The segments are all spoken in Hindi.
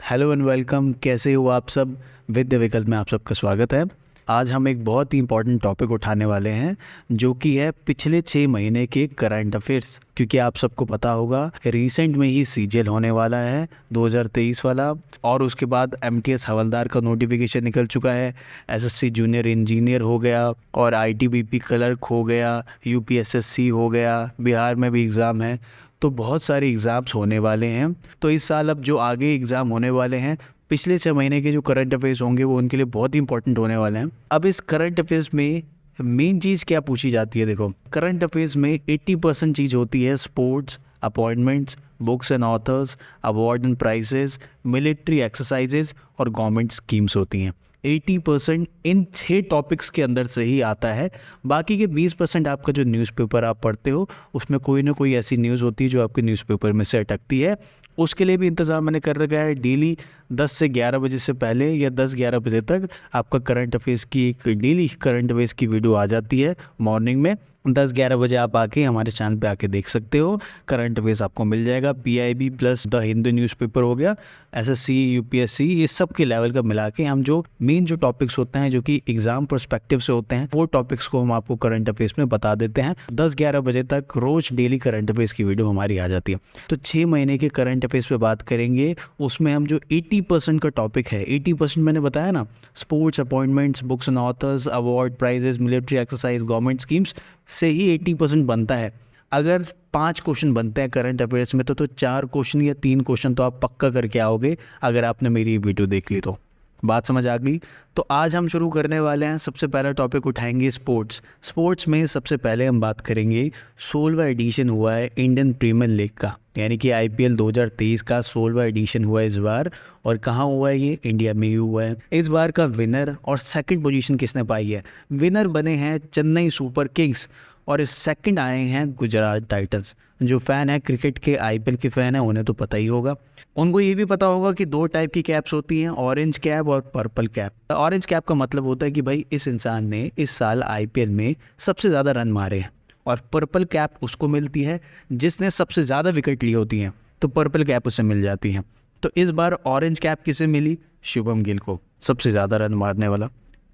Hello and welcome. कैसे हो आप सब? विद विकल्प में आप सबका स्वागत है। आज हम एक बहुत ही इंपॉर्टेंट टॉपिक उठाने वाले हैं जो कि है पिछले 6 महीने के करंट अफेयर्स। क्योंकि आप सबको पता होगा रिसेंट में ही सीजीएल होने वाला है 2023 वाला, और उसके बाद एमटीएस हवलदार का नोटिफिकेशन निकल चुका है। एसएससी जूनियर इंजीनियर हो गया और आईटीबीपी क्लर्क हो गया, यूपीएसएससी हो गया, बिहार में भी एग्ज़ाम है। तो बहुत सारे एग्ज़ाम्स होने वाले हैं। तो इस साल अब जो आगे एग्ज़ाम होने वाले हैं, पिछले 6 महीने के जो करंट अफेयर्स होंगे वो उनके लिए बहुत ही इंपॉर्टेंट होने वाले हैं। अब इस करंट अफेयर्स में मेन चीज़ क्या पूछी जाती है? देखो, करंट अफेयर्स में 80% चीज़ होती है sports, appointments, books and authors, award and prizes, military exercises और गवर्नमेंट स्कीम्स होती हैं। 80% इन 6 टॉपिक्स के अंदर से ही आता है। बाकी के 20% आपका जो न्यूज़पेपर आप पढ़ते हो उसमें कोई ना कोई ऐसी न्यूज़ होती है जो आपके न्यूज़पेपर में से अटकती है। उसके लिए भी इंतज़ाम मैंने कर रखा है। डेली 10 से 11 बजे से पहले या 10-11 बजे तक आपका करंट अफेयर्स की एक डेली करंट अफेयर्स की वीडियो आ जाती है मॉर्निंग में। 10-11 बजे आप आके हमारे चैनल पे आके देख सकते हो। करंट अफेयर्स आपको मिल जाएगा। PIB plus the Hindu newspaper हो गया, एसएससी, यूपीएससी, ये सब के लेवल का मिला के हम जो मेन जो टॉपिक्स होते हैं जो कि एग्जाम पर्सपेक्टिव से होते हैं वो टॉपिक्स को हम आपको करंट अफेयर्स में बता देते हैं। 10-11 बजे तक रोज डेली करंट अफेयर्स की वीडियो हमारी आ जाती है। तो 6 महीने के करंट अफेयर्स पे बात करेंगे। उसमें हम जो 80% का टॉपिक है, 80% मैंने बताया ना, sports, appointments, books and authors, award, prizes, military exercise, government schemes से ही 80% बनता है। अगर 5 क्वेश्चन बनते हैं करंट अफेयर्स में तो 4 क्वेश्चन या 3 क्वेश्चन तो आप पक्का करके आओगे अगर आपने मेरी वीडियो देख ली तो। बात समझ आ गई? तो आज हम शुरू करने वाले हैं। सबसे पहला टॉपिक उठाएंगे स्पोर्ट्स। स्पोर्ट्स में सबसे पहले हम बात करेंगे 16वां एडिशन हुआ है इंडियन प्रीमियर लीग का, यानी कि आईपीएल 2023 का 16वां एडिशन हुआ है इस बार। और कहाँ हुआ है? ये इंडिया में ही हुआ है। इस बार का विनर और सेकंड पोजीशन किसने पाई है? विनर बने हैं चेन्नई सुपर किंग्स और सेकंड आए हैं गुजरात टाइटंस। जो फ़ैन है क्रिकेट के, आईपीएल के फ़ैन है, उन्हें तो पता ही होगा। उनको ये भी पता होगा कि 2 टाइप की कैप्स होती हैं, ऑरेंज कैप और पर्पल कैप। ऑरेंज कैप का मतलब होता है कि भाई इस इंसान ने इस साल आईपीएल में सबसे ज़्यादा रन मारे हैं। और पर्पल कैप उसको मिलती है जिसने सबसे ज़्यादा विकेट ली होती हैं, तो पर्पल कैप उसे मिल जाती हैं। तो इस बार ऑरेंज कैप किसे मिली? शुभम गिल को, सबसे ज़्यादा रन मारने वाला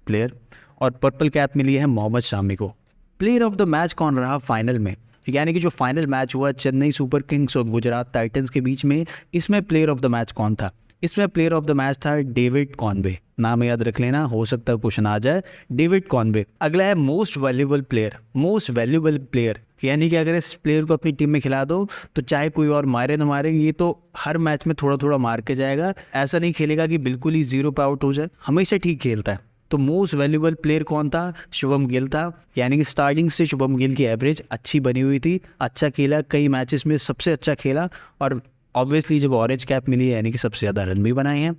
प्लेयर। और पर्पल कैप मिली है मोहम्मद शामी को। प्लेयर ऑफ द मैच कौन रहा फाइनल में? यानी कि जो फाइनल मैच हुआ चेन्नई सुपर किंग्स और गुजरात टाइटंस के बीच में, इसमें प्लेयर ऑफ द मैच कौन था? इसमें प्लेयर ऑफ द मैच था डेविड कॉनवे। नाम याद रख लेना, हो सकता है क्वेश्चन आ जाए। David Conway. अगला है most valuable player. Most valuable player यानी कि अगर इस प्लेयर को अपनी टीम में खिला दो तो चाहे कोई और मारे ना मारे, ये तो हर मैच में थोड़ा थोड़ा मार के जाएगा। ऐसा नहीं खेलेगा कि बिल्कुल ही 0 पे आउट हो जाए, हमेशा ठीक खेलता है। तो मोस्ट वैल्यूएबल प्लेयर कौन था? शुभम गिल था। यानी कि स्टार्टिंग से शुभम गिल की एवरेज अच्छी बनी हुई थी, अच्छा खेला, कई मैचेस में सबसे अच्छा खेला। और ऑब्वियसली जब ऑरेंज कैप मिली है यानी कि सबसे ज़्यादा रन भी बनाए हैं।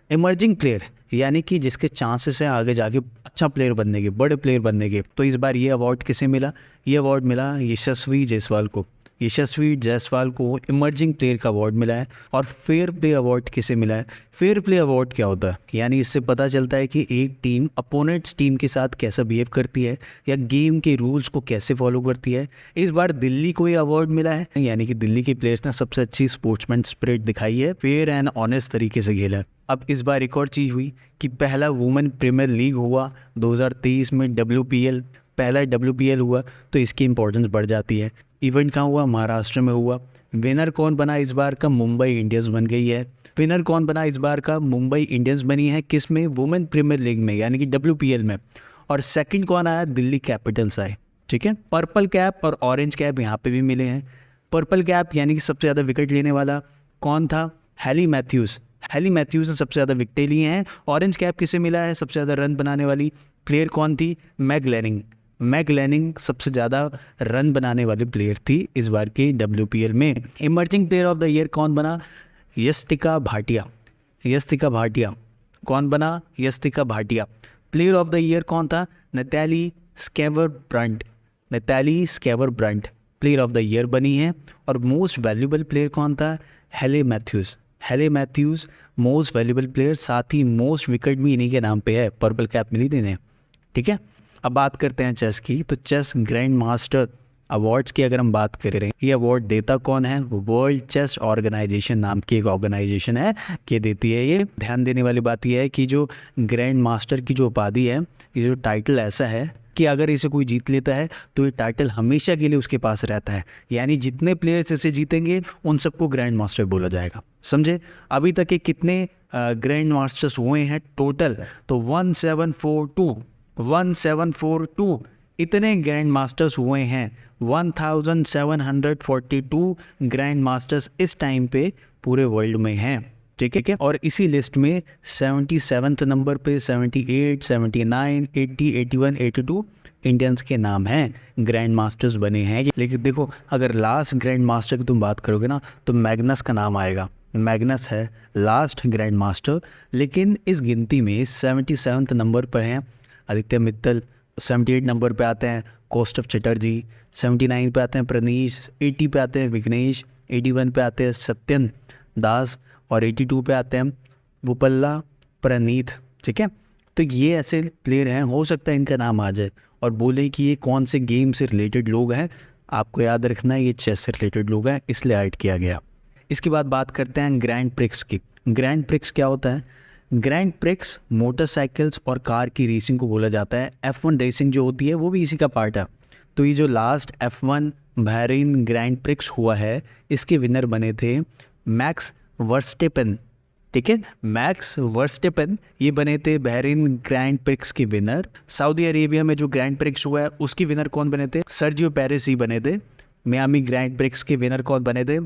इमर्जिंग प्लेयर यानी कि जिसके चांसेस हैं आगे जाके अच्छा प्लेयर बनने के, बड़े प्लेयर बनने के, तो इस बार ये अवार्ड किसे मिला? ये अवार्ड मिला यशस्वी जायसवाल को। यशस्वी जायसवाल को इमर्जिंग प्लेयर का अवार्ड मिला है। और फेयर प्ले अवार्ड किसे मिला है? फेयर प्ले अवार्ड क्या होता है? यानी इससे पता चलता है कि एक टीम अपोनेंट्स टीम के साथ कैसा बिहेव करती है या गेम के रूल्स को कैसे फॉलो करती है। इस बार दिल्ली को ये अवार्ड मिला है, यानी कि दिल्ली के प्लेयर्स ने सबसे अच्छी स्पोर्ट्समैन स्पिरिट दिखाई है, फेयर एंड ऑनेस्ट तरीके से खेला है। अब इस बार एक और चीज़ हुई कि पहला वुमेन प्रीमियर लीग हुआ 2023 में, WPL, पहला WPL हुआ, तो इसकी इंपॉर्टेंस बढ़ जाती है। इवेंट कहाँ हुआ? महाराष्ट्र में हुआ। विनर कौन बना इस बार का? मुंबई इंडियंस बन गई है। विनर कौन बना इस बार का? मुंबई इंडियंस बनी है। किस में? वुमेन प्रीमियर लीग में, यानी कि WPL में। और सेकंड कौन आया? दिल्ली कैपिटल्स आए। ठीक है। पर्पल कैप और ऑरेंज कैप यहाँ पे भी मिले हैं। पर्पल कैप यानी कि सबसे ज़्यादा विकेट लेने वाला कौन था? Heli Matthew's. हैली मैथ्यूज़ ने सबसे ज़्यादा विकेटें ली हैं। ऑरेंज कैप किसे मिला है? सबसे ज़्यादा रन बनाने वाली प्लेयर कौन थी? Mag Lanning. मैग लैनिंग सबसे ज़्यादा रन बनाने वाली प्लेयर थी इस बार के WPL में। Emerging player of the year कौन बना? यस्तिका भाटिया। यस्तिका भाटिया कौन बना? Yastika Bhatia. Player of the year कौन था? Nat Sciver Brunt. Nat Sciver Brunt player of the year बनी है। और मोस्ट वैल्यूएबल प्लेयर कौन था? हैले मैथ्यूज़। हैले मैथ्यूज़ मोस्ट वैल्यूएबल प्लेयर, साथ ही मोस्ट विकेट भी इन्हीं के नाम पे है, पर्पल कैप मिली थी इन्हें। ठीक है। अब बात करते हैं चेस की। तो चेस ग्रैंड मास्टर अवार्ड्स की अगर हम बात करें, ये अवार्ड देता कौन है? वर्ल्ड चेस ऑर्गेनाइजेशन नाम की एक ऑर्गेनाइजेशन है कि देती है ये। ध्यान देने वाली बात यह है कि जो ग्रैंड मास्टर की जो उपाधि है, ये जो टाइटल ऐसा है कि अगर इसे कोई जीत लेता है तो ये टाइटल हमेशा के लिए उसके पास रहता है, यानी जितने प्लेयर्स इसे जीतेंगे उन सबको ग्रैंड मास्टर बोला जाएगा। समझे? अभी तक के कितने ग्रैंड मास्टर्स हुए हैं टोटल? तो 1742 इतने ग्रैंड मास्टर्स हुए हैं। 1742 ग्रैंड मास्टर्स इस टाइम पे पूरे वर्ल्ड में हैं। ठीक है। और इसी लिस्ट में 77th नंबर पे 78, 79, 80, 81, 82 इंडियंस के नाम हैं, ग्रैंड मास्टर्स बने हैं। लेकिन देखो, अगर लास्ट ग्रैंड मास्टर की तुम बात करोगे ना तो मैग्नस का नाम आएगा। मैग्नस है लास्ट ग्रैंड मास्टर, लेकिन इस गिनती में 77th नंबर पर हैं आदित्य मित्तल, 78 नंबर पे आते हैं कौस्तुभ चटर्जी, 79 पे आते हैं प्रनीश, 80 पे आते हैं विघ्नेश, 81 पे आते हैं सत्यन दास और 82 पे आते हैं वुपल्ला प्रणीत। ठीक है, तो ये ऐसे प्लेयर हैं, हो सकता है इनका नाम आ जाए और बोले कि ये कौन से गेम से रिलेटेड लोग हैं। आपको याद रखना है ये चेस से रिलेटेड लोग हैं, इसलिए ऐड किया गया। इसके बाद बात करते हैं ग्रैंड प्रिक्स की। ग्रैंड प्रिक्स क्या होता है? ग्रैंड प्रिक्स मोटरसाइकिल्स और कार की रेसिंग को बोला जाता है। F1 रेसिंग जो होती है वो भी इसी का पार्ट है। तो ये जो last F1 Bahrain grand prix हुआ है, इसके विनर बने थे मैक्स वर्स्टेपन। ठीक है, मैक्स वर्स्टेपन ये बने थे बहरीन ग्रैंड प्रिक्स के विनर। सऊदी अरेबिया में जो ग्रैंड प्रिक्स हुआ है उसके विनर कौन बने थे? सर्जियो पेरेस ही बने थे। मियामी ग्रैंड प्रिक्स के विनर कौन बने थे?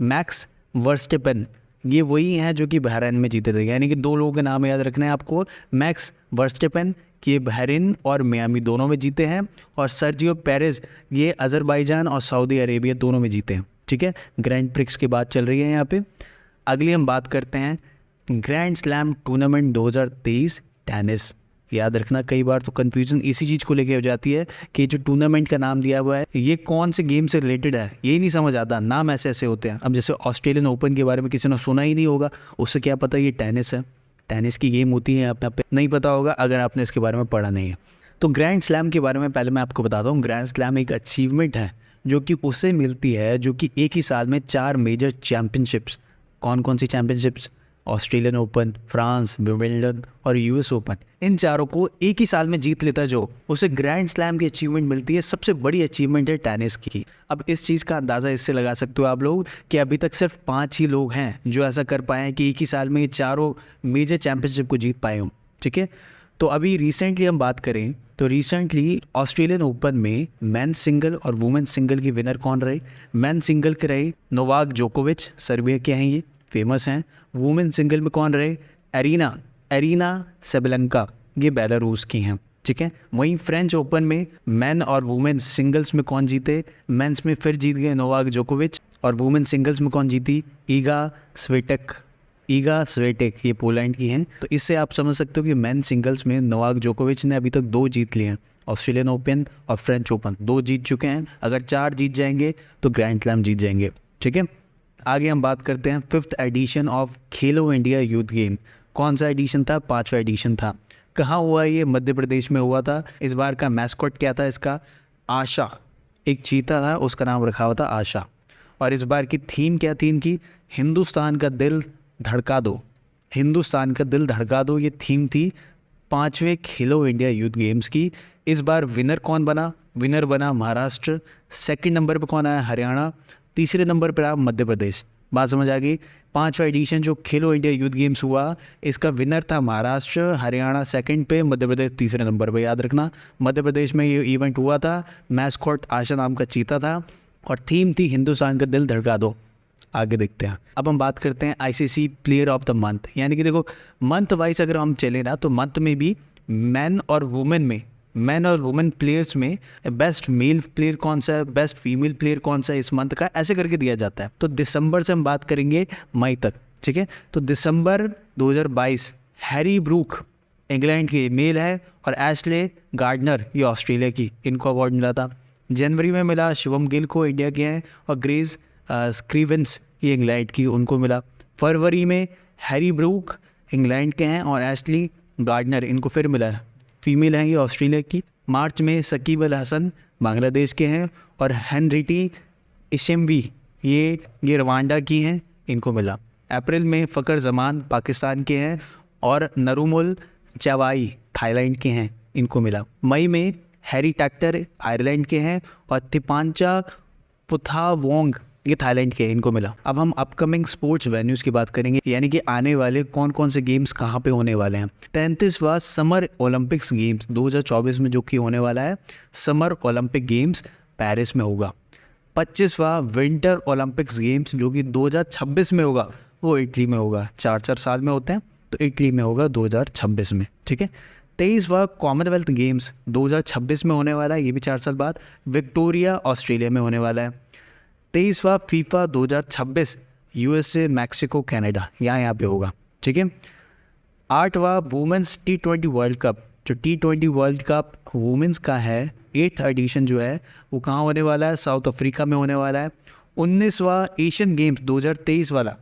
Max Verstappen. ये वही हैं जो कि बहरीन में जीते थे, यानी कि दो लोगों के नाम याद रखना है आपको। मैक्स वर्स्टेपन ये बहरीन और मियामी दोनों में जीते हैं, और सर्जियो पेरेस ये अज़रबैजान और सऊदी अरेबिया दोनों में जीते हैं। ठीक है, ग्रैंड प्रिक्स की बात चल रही है यहाँ पे। अगली हम बात करते हैं ग्रैंड स्लैम टूर्नामेंट 2023 टेनिस। याद रखना, कई बार तो कन्फ्यूजन इसी चीज़ को लेके हो जाती है कि जो टूर्नामेंट का नाम दिया हुआ है ये कौन से गेम से रिलेटेड है, यही नहीं समझ आता, नाम ऐसे ऐसे होते हैं। अब जैसे ऑस्ट्रेलियन ओपन के बारे में किसी ने सुना ही नहीं होगा, उससे क्या पता ये टेनिस है, टेनिस की गेम होती है, आप पे नहीं पता होगा अगर आपने इसके बारे में पढ़ा नहीं है। तो ग्रैंड स्लैम के बारे में पहले मैं आपको बताता हूँ। ग्रैंड स्लैम एक अचीवमेंट है जो कि उसे मिलती है जो कि एक ही साल में 4 मेजर चैम्पियनशिप्स। कौन कौन सी championships? Australian Open, France, Wimbledon और यूएस ओपन, इन चारों को एक ही साल में जीत लेता जो, उसे ग्रैंड स्लैम की अचीवमेंट मिलती है। सबसे बड़ी अचीवमेंट है टेनिस की। अब इस चीज़ का अंदाज़ा इससे लगा सकते हो आप लोग कि अभी तक सिर्फ 5 ही लोग हैं जो ऐसा कर पाए हैं कि एक ही साल में ये चारों मेजर चैम्पियनशिप को जीत पाए हों। ठीक है, तो अभी रिसेंटली हम बात करें तो रिसेंटली ऑस्ट्रेलियन ओपन में मैन सिंगल और वुमेन सिंगल की विनर कौन रहे? मैन सिंगल के रहे नोवाक जोकोविच, सर्बिया के हैं, ये फेमस हैं। वुमेन सिंगल में कौन रहे? एरिना सेबेलेंका, ये बेलारूस की हैं। ठीक है, वहीं फ्रेंच ओपन में मैन और वुमेन सिंगल्स में कौन जीते? मेंस में फिर जीत गए नोवाक जोकोविच, और वुमेन सिंगल्स में कौन जीती? ईगा स्वेटेक, ये पोलैंड की हैं। तो इससे आप समझ सकते हो कि मेन सिंगल्स में नोवाक जोकोविच ने अभी तक 2 जीत लिए हैं। ऑस्ट्रेलियन ओपन और फ्रेंच ओपन 2 जीत चुके हैं। अगर 4 जीत जाएंगे तो ग्रैंड स्लैम जीत जाएंगे। ठीक है, आगे हम बात करते हैं 5th addition of Khelo India youth game. कौन सा एडिशन था? 5वां एडिशन था। कहाँ हुआ ये? मध्य प्रदेश में हुआ था। इस बार का मैस्कॉट क्या था इसका? आशा, एक चीता था, उसका नाम रखा हुआ था आशा। और इस बार की थीम क्या थी इनकी? हिंदुस्तान का दिल धड़का दो। हिंदुस्तान का दिल धड़का दो, ये थीम थी 5वें खेलो इंडिया यूथ गेम्स की। इस बार विनर कौन बना? विनर बना महाराष्ट्र। 2nd नंबर पर कौन आया? हरियाणा। 3रे नंबर पर आया मध्य प्रदेश। बात समझ आ गई? 5वां एडिशन जो खेलो इंडिया यूथ गेम्स हुआ, इसका विनर था महाराष्ट्र, हरियाणा 2nd पे, मध्य प्रदेश 3रे नंबर पर। याद रखना, मध्य प्रदेश में ये इवेंट हुआ था। मैस्कॉट आशा नाम का चीता था और थीम थी हिंदुस्तान का दिल धड़का दो। आगे देखते हैं। अब हम बात करते हैं ICC player of the month. यानी कि देखो, मंथ वाइज अगर हम चले ना तो मंथ में भी मैन और वुमेन प्लेयर्स में बेस्ट मेल प्लेयर कौन सा है, बेस्ट फीमेल प्लेयर कौन सा है इस मंथ का, ऐसे करके दिया जाता है। तो दिसंबर से हम बात करेंगे मई तक। ठीक है, तो दिसंबर 2022 हैरी ब्रूक इंग्लैंड के मेल है और एशले गार्डनर ये ऑस्ट्रेलिया की, इनको अवार्ड मिला था। जनवरी में मिला शिवम गिल को, इंडिया के हैं, और ग्रेस स्क्रीवेंस ये इंग्लैंड की, उनको मिला। फरवरी में हैरी ब्रूक इंग्लैंड के हैं और एशली गार्डनर इनको फिर मिला है, फीमेल हैं ये ऑस्ट्रेलिया की। मार्च में शकीब अल हसन बांग्लादेश के हैं और हेनरिटी इशेम्बी ये रवांडा की हैं, इनको मिला। अप्रैल में फ़खर जमान पाकिस्तान के हैं और नरूमुल चवाई थाईलैंड के हैं, इनको मिला। मई में हैरी टैक्टर आयरलैंड के हैं और तिपांचा पुथावोंग ये थाईलैंड के, इनको मिला। अब हम अपकमिंग स्पोर्ट्स वेन्यूज़ की बात करेंगे, यानी कि आने वाले कौन कौन से गेम्स कहाँ पे होने वाले हैं। 33वां समर ओलंपिक्स गेम्स 2024 में जो कि होने वाला है, समर ओलंपिक गेम्स पेरिस में होगा। 25वां विंटर ओलंपिक्स गेम्स जो कि 2026 में होगा, वो इटली में होगा। 4 साल में होते हैं, तो इटली में होगा 2026 में, ठीक है। 23वां कॉमनवेल्थ गेम्स 2026 में होने वाला है, ये भी 4 साल बाद, विक्टोरिया ऑस्ट्रेलिया में होने वाला है। 23वां फीफा 2026 यूएसए मैक्सिको कनाडा यहाँ पे होगा, ठीक है। 8वां वुमेंस T20 वर्ल्ड कप, जो T20 वर्ल्ड कप वुमेंस का है 8th एडिशन जो है वो कहाँ होने वाला है, साउथ अफ्रीका में होने वाला है। 19वां एशियन गेम्स 2023 वाला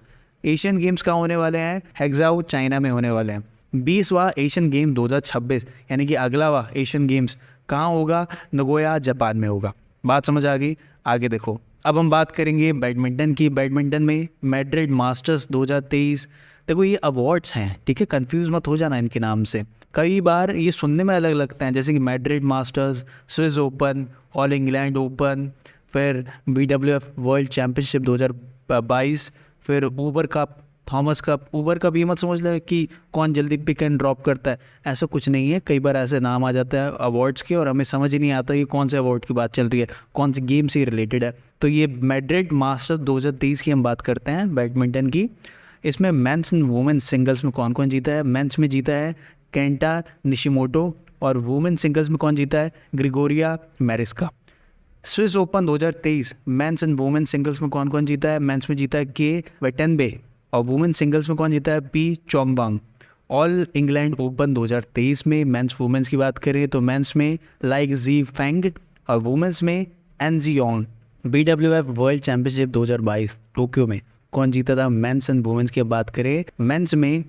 एशियन गेम्स कहाँ होने वाले हैं, हेक्साओ चाइना में होने वाले हैं। 20वां एशियन गेम 2026 यानी कि अगलावा एशियन गेम्स कहाँ होगा, नगोया जापान में होगा। बात समझ आ गई, आगे देखो। अब हम बात करेंगे बैडमिंटन की। बैडमिंटन में मैड्रिड मास्टर्स 2023, देखो ये अवार्ड्स हैं, ठीक है, कंफ्यूज मत हो जाना इनके नाम से, कई बार ये सुनने में अलग लगते हैं, जैसे कि Madrid masters, Swiss open, all England open, फिर BWF वर्ल्ड चैम्पियनशिप 2022, फिर Uber cup, Thomas cup. Uber cup ये मत समझ ले कि कौन जल्दी पिक एंड ड्रॉप करता है, ऐसा कुछ नहीं है। कई बार ऐसे नाम आ जाता है अवार्ड्स के और हमें समझ ही नहीं आता ये कौन से अवार्ड की बात चल रही है, कौन सी गेम से रिलेटेड है। तो ये मैड्रिड मास्टर्स 2023 की हम बात करते हैं बैडमिंटन की। इसमें मेंस एंड वुमेन्स सिंगल्स में कौन कौन जीता है। मेंस में जीता है केंटा निशिमोटो और वुमेन सिंगल्स में कौन जीता है, Gregoria Mariska. Swiss Open 2023 men's and women singles में कौन कौन जीता है। मेंस में जीता है के वेटेनबे और वुमेन सिंगल्स में कौन जीता है, पी चोंगबांग। ऑल इंग्लैंड ओपन 2023 में मेंस वुमेन्स की बात करें तो मेंस में लाइक जी फेंग और वुमेन्स में An Se Young. BWF world championship 2022 Tokyo में कौन जीता था, मेंस एंड वुमेन्स की बात करें, मेंस में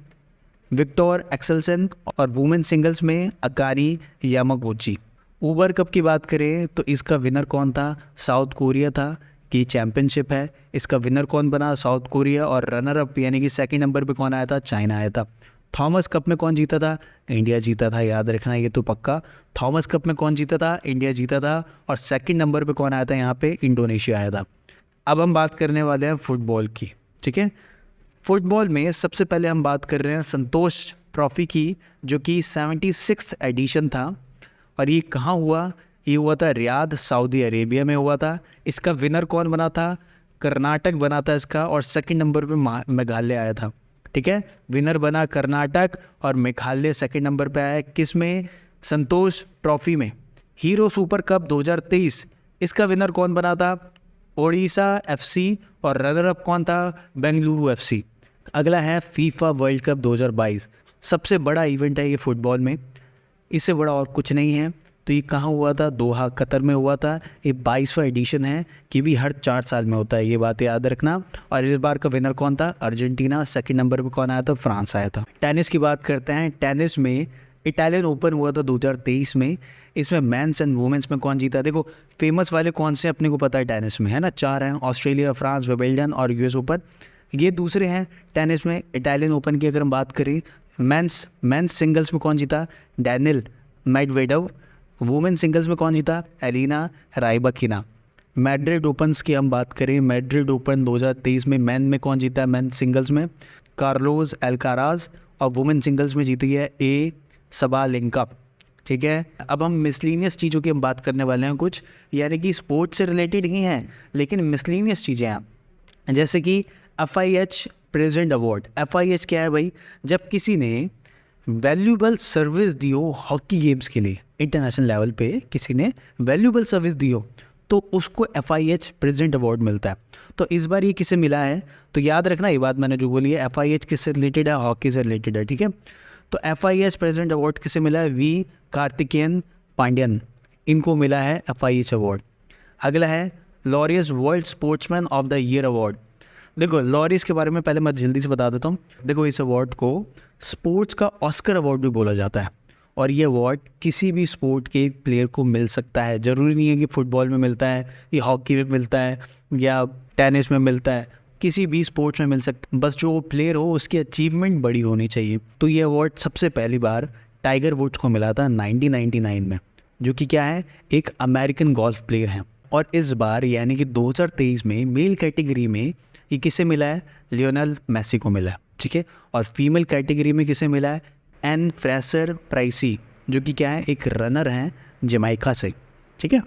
विक्टर एक्सेल्सन और वुमेन सिंगल्स में अकारी यामागुची। ऊबर कप की बात करें तो इसका विनर कौन था, साउथ कोरिया था, कि चैम्पियनशिप है। इसका विनर कौन बना, साउथ कोरिया, और रनर अप यानी कि सेकंड नंबर पे कौन आया था, चाइना आया था। थॉमस कप में कौन जीता था, इंडिया जीता था, याद रखना ये तो पक्का। थॉमस कप में कौन जीता था, इंडिया जीता था, और सेकंड नंबर पे कौन आया था, यहाँ पे इंडोनेशिया आया था। अब हम बात करने वाले हैं फुटबॉल की, ठीक है। फुटबॉल में सबसे पहले हम बात कर रहे हैं संतोष ट्रॉफी की, जो कि 76th एडिशन था और ये कहाँ हुआ, ये हुआ था रियाद सऊदी अरेबिया में हुआ था। इसका विनर कौन बना था, कर्नाटक बना था इसका, और सेकंड नंबर पे मेघालय आया था, ठीक है। विनर बना कर्नाटक और मेघालय सेकंड नंबर पे आया। किस में, संतोष ट्रॉफी में। हीरो सुपर कप 2023 इसका विनर कौन बना था, ओडिशा FC, और रनर अप कौन था, बेंगलुरु FC। अगला है फीफा वर्ल्ड कप 2022, सबसे बड़ा इवेंट है ये फुटबॉल में, इससे बड़ा और कुछ नहीं है। तो ये कहाँ हुआ था, दोहा कतर में हुआ था। ये 22वां एडिशन है, कि भी हर 4 साल में होता है, ये बात याद रखना। और इस बार का विनर कौन था, अर्जेंटीना। सेकंड नंबर पे कौन आया था, फ्रांस आया था। टेनिस की बात करते हैं। टेनिस में इटालियन ओपन हुआ था 2023 में। इसमें मेंस एंड वुमेन्स में कौन जीता, देखो फेमस वाले कौन से अपने को पता है टेनिस में, है ना, 4 हैं, ऑस्ट्रेलिया, फ्रांस, विंबलडन और US ओपन। ये दूसरे हैं टेनिस में। इटालियन ओपन की अगर हम बात करें, मेंस सिंगल्स में कौन जीता, डैनियल मेडवेडेव। वुमेन सिंगल्स में कौन जीता, एलिना राइबाकिना। मैड्रिड ओपन्स की हम बात करें, मैड्रिड ओपन 2023 में मेन में कौन जीता है, मेन सिंगल्स में कार्लोस अल्काराज, और वुमेन सिंगल्स में जीती है ए सबालेंका, ठीक है। अब हम मिसलीनियस चीज़ों की हम बात करने वाले हैं कुछ, यानी कि स्पोर्ट्स से रिलेटेड ही हैं लेकिन मिसलीनियस चीज़ें हैं, जैसे कि FIH प्रेसिडेंट अवार्ड। FIH क्या है भाई, जब किसी ने वैल्यूबल सर्विस दी हो हॉकी गेम्स के लिए, इंटरनेशनल लेवल पे किसी ने वैल्यूबल सर्विस दी हो तो उसको FIH प्रेसिडेंट अवार्ड मिलता है। तो इस बार ये किसे मिला है, तो याद रखना ये बात मैंने जो बोली है, FIH किससे रिलेटेड है, हॉकी से रिलेटेड है, ठीक है। तो FIH प्रेसिडेंट अवार्ड किसे मिला है, V कार्तिकेयन पांड्यन, इनको मिला है FIH अवार्ड। अगला है Laureus world sportsman of the year award. देखो लॉरियस के बारे में पहले मैं जल्दी से बता देता हूँ। देखो इस अवार्ड को स्पोर्ट्स का ऑस्कर अवार्ड भी बोला जाता है, और ये अवार्ड किसी भी स्पोर्ट के प्लेयर को मिल सकता है। ज़रूरी नहीं है कि फुटबॉल में मिलता है, या हॉकी में मिलता है, या टेनिस में मिलता है, किसी भी स्पोर्ट्स में मिल सकता है, बस जो प्लेयर हो उसकी अचीवमेंट बड़ी होनी चाहिए। तो ये अवार्ड सबसे पहली बार टाइगर वुड्स को मिला था 1999 में, जो कि क्या है, एक अमेरिकन गोल्फ प्लेयर हैं। और इस बार यानी कि 2023 में मेल कैटेगरी में ये किसे मिला है, लियोनेल मेसी को मिला है, ठीक है। और फीमेल कैटेगरी में किसे मिला है, एन फ्रेसर प्राइसी, जो कि क्या है, एक रनर हैं जमैका से, ठीक है।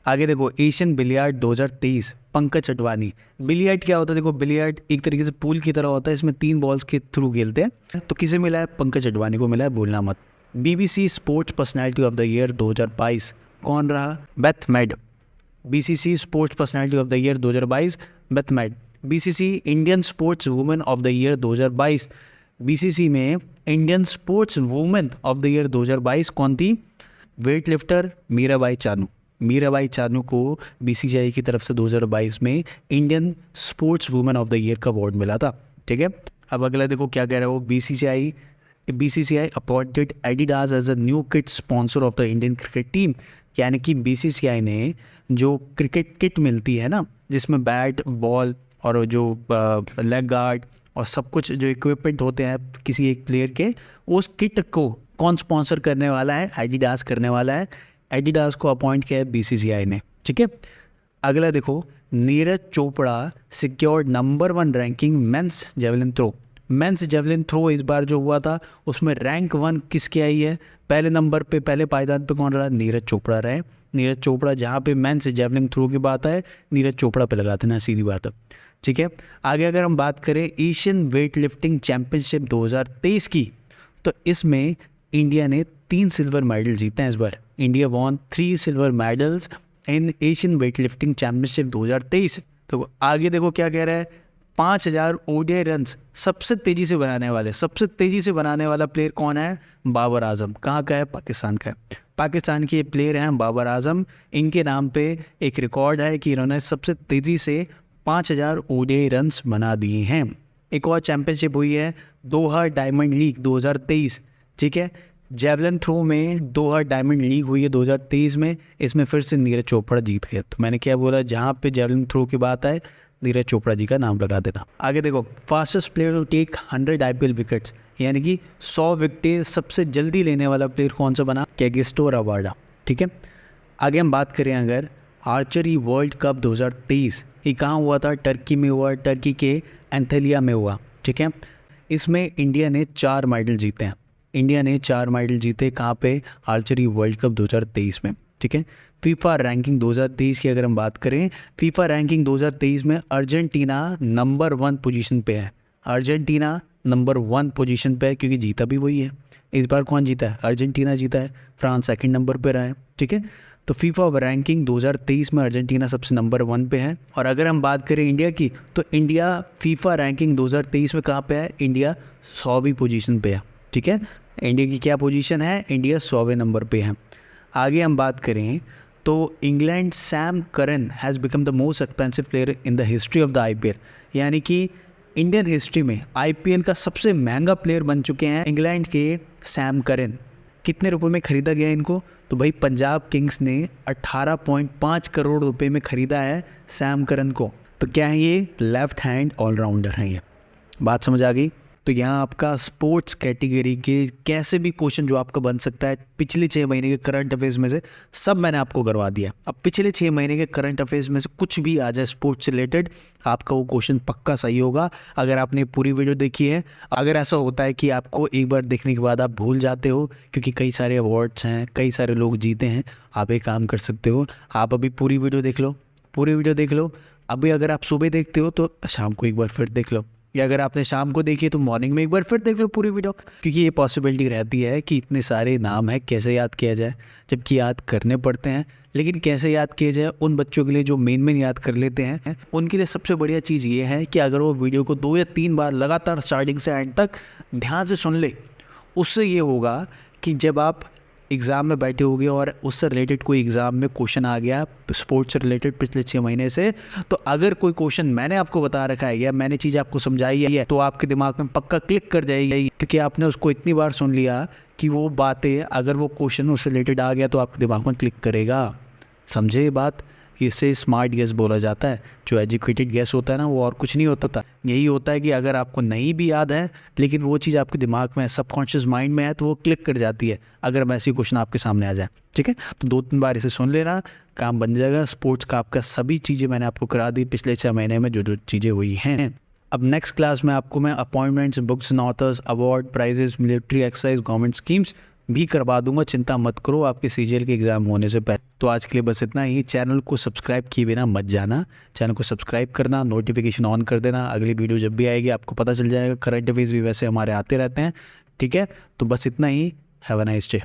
आगे देखो, Asian billiard 2023 Pankaj Advani. Billiard क्या होता है, देखो बिलियर्ड एक तरीके से पूल की तरह होता है, इसमें 3 बॉल्स के थ्रू खेलते हैं। तो किसे मिला है, पंकज अडवाणी को मिला है, भूलना मत। BBC sports personality of the year 2022 कौन रहा, Beth Mead. BCC sports personality of the year 2022 Beth Mead. BCC Indian sports women of the year 2022, BCC में Indian sports women of the year 2022 कौन थी, वेट लिफ्टर मीराबाई चानू। मीराबाई चानू को बीसीसीआई की तरफ से 2022 में Indian sports women of the year का अवार्ड मिला था, ठीक है। अब अगला देखो क्या कह रहा है वो, BCCI appointed Adidas as a new kit sponsor of the Indian cricket team. यानी कि बीसीसीआई ने जो क्रिकेट किट मिलती है ना, जिसमें बैट बॉल और जो लेग गार्ड और सब कुछ जो इक्विपमेंट होते हैं किसी एक प्लेयर के, उस किट को कौन स्पॉन्सर करने वाला है, एडिडास करने वाला है। एडिडास को अपॉइंट किया है बीसीसीआई ने, ठीक है। अगला देखो, Neeraj Chopra secured number 1 ranking men's javelin throw. Men's javelin throw इस बार जो हुआ था उसमें रैंक 1 किसकी आई है, पहले नंबर पे, पहले पायदान पे कौन रहा, नीरज चोपड़ा रहे। नीरज चोपड़ा, जहाँ पे मेंस जेवलिन थ्रो की बात है नीरज चोपड़ा पे लगाते ना, सीधी बात है, ठीक है। आगे अगर हम बात करें एशियन वेट लिफ्टिंग चैम्पियनशिप 2023 की, तो इसमें इंडिया ने 3 सिल्वर मेडल जीते हैं इस बार। India won 3 silver medals in Asian weight lifting championship 2023। तो आगे देखो क्या कह रहा है, 5000 ओडीआई रन्स सबसे तेज़ी से बनाने वाला प्लेयर कौन है, बाबर आजम। कहाँ का है, पाकिस्तान का है। पाकिस्तान के प्लेयर हैं बाबर आजम। इनके नाम पे एक रिकॉर्ड है कि इन्होंने सबसे तेज़ी से 5000 ओडीआई रन्स बना दिए हैं। एक और चैम्पियनशिप हुई है दोहा डायमंड लीग 2023, ठीक है। जेवलिन थ्रो में दोहा डायमंड लीग हुई है 2023 में, इसमें फिर से नीरज चोपड़ा जीत गए। तो मैंने क्या बोला, जहाँ पे जेवलिन थ्रो की बात है नीरज चोपड़ा जी का नाम लगा देना। आगे देखो, fastest player to take 100 IPL wickets, यानी कि 100 विकेटें सबसे जल्दी लेने वाला प्लेयर कौन सा बना, कैगिस्टो रबाडा, ठीक है। आगे हम बात करें अगर आर्चरी वर्ल्ड कप 2023, ये कहाँ हुआ था, टर्की में हुआ, टर्की के एंथेलिया में हुआ, ठीक है। इसमें इंडिया ने 4 मेडल जीते हैं। इंडिया ने 4 मेडल जीते कहाँ पे, आर्चरी वर्ल्ड कप 2023 में, ठीक है। फीफा रैंकिंग 2023 की अगर हम बात करें, फीफा रैंकिंग 2023 में अर्जेंटीना नंबर 1 पोजीशन पे है। अर्जेंटीना नंबर 1 पोजीशन पे है, क्योंकि जीता भी वही है। इस बार कौन जीता है, अर्जेंटीना जीता है। फ्रांस सेकंड नंबर पे रहा है, ठीक है। तो फीफा रैंकिंग 2023 में अर्जेंटीना सबसे नंबर 1 पे है। और अगर हम बात करें इंडिया की, तो इंडिया फीफा रैंकिंग 2023 में कहाँ पे है, इंडिया 100वीं पोजीशन पे है, ठीक है। इंडिया की क्या पोजीशन है, इंडिया 100वें नंबर पे है। आगे हम बात करें तो England Sam Curran has become the most expensive player in the history of the IPL, यानी कि इंडियन हिस्ट्री में आईपीएल का सबसे महंगा प्लेयर बन चुके हैं इंग्लैंड के सैम करन। कितने रुपए में ख़रीदा गया इनको, तो भाई पंजाब किंग्स ने 18.5 करोड़ रुपए में ख़रीदा है सैम करन को। तो क्या है, ये लेफ्ट हैंड ऑलराउंडर हैं। ये बात समझ आ गई। तो यहाँ आपका स्पोर्ट्स कैटेगरी के कैसे भी क्वेश्चन जो आपका बन सकता है पिछले 6 महीने के करंट अफेयर्स में से, सब मैंने आपको करवा दिया। अब पिछले 6 महीने के करंट अफेयर्स में से कुछ भी आ जाए स्पोर्ट्स से रिलेटेड, आपका वो क्वेश्चन पक्का सही होगा अगर आपने पूरी वीडियो देखी है। अगर ऐसा होता है कि आपको एक बार देखने के बाद आप भूल जाते हो, क्योंकि कई सारे अवार्ड्स हैं, कई सारे लोग जीते हैं, आप एक काम कर सकते हो, आप अभी पूरी वीडियो देख लो। अभी अगर आप सुबह देखते हो तो शाम को एक बार फिर देख लो, या अगर आपने शाम को देखी तो मॉर्निंग में एक बार फिर देख लो पूरी वीडियो, क्योंकि ये पॉसिबिलिटी रहती है कि इतने सारे नाम है कैसे याद किया जाए, जबकि याद करने पड़ते हैं। लेकिन कैसे याद किया जाए, उन बच्चों के लिए जो मेन याद कर लेते हैं, उनके लिए सबसे बढ़िया चीज़ ये है कि अगर वो वीडियो को 2 या 3 बार लगातार स्टार्टिंग से एंड तक ध्यान से सुन ले, उससे ये होगा कि जब आप एग्ज़ाम में बैठे होगे और उससे रिलेटेड कोई एग्ज़ाम में क्वेश्चन आ गया स्पोर्ट्स से रिलेटेड पिछले 6 महीने से, तो अगर कोई क्वेश्चन मैंने आपको बता रखा है या मैंने चीज़ आपको समझाई है तो आपके दिमाग में पक्का क्लिक कर जाएगी, क्योंकि आपने उसको इतनी बार सुन लिया कि वो बातें अगर वो क्वेश्चन उससे रिलेटेड आ गया तो आपके दिमाग में क्लिक करेगा। समझे ये बात? इसे स्मार्ट गेस बोला जाता है। जो एजुकेटेड गेस होता है ना, वो और कुछ नहीं होता था, यही होता है कि अगर आपको नहीं भी याद है लेकिन वो चीज़ आपके दिमाग में सबकॉन्शियस माइंड में है तो वो क्लिक कर जाती है अगर वैसी क्वेश्चन आपके सामने आ जाए। ठीक है, तो 2-3 बार इसे सुन लेना, काम बन जाएगा। स्पोर्ट्स का आपका सभी चीज़ें मैंने आपको करा दी पिछले 6 महीने में जो जो चीज़ें हुई हैं। अब नेक्स्ट क्लास में आपको मैं appointments, books and authors, award, prizes, military exercise, government schemes भी करवा दूंगा। चिंता मत करो आपके सीजीएल के एग्ज़ाम होने से पहले। तो आज के लिए बस इतना ही। चैनल को सब्सक्राइब किए बिना मत जाना, चैनल को सब्सक्राइब करना, नोटिफिकेशन ऑन कर देना। अगली वीडियो जब भी आएगी आपको पता चल जाएगा। करंट अफेयर्स भी वैसे हमारे आते रहते हैं। ठीक है, तो बस इतना ही। Have a nice day.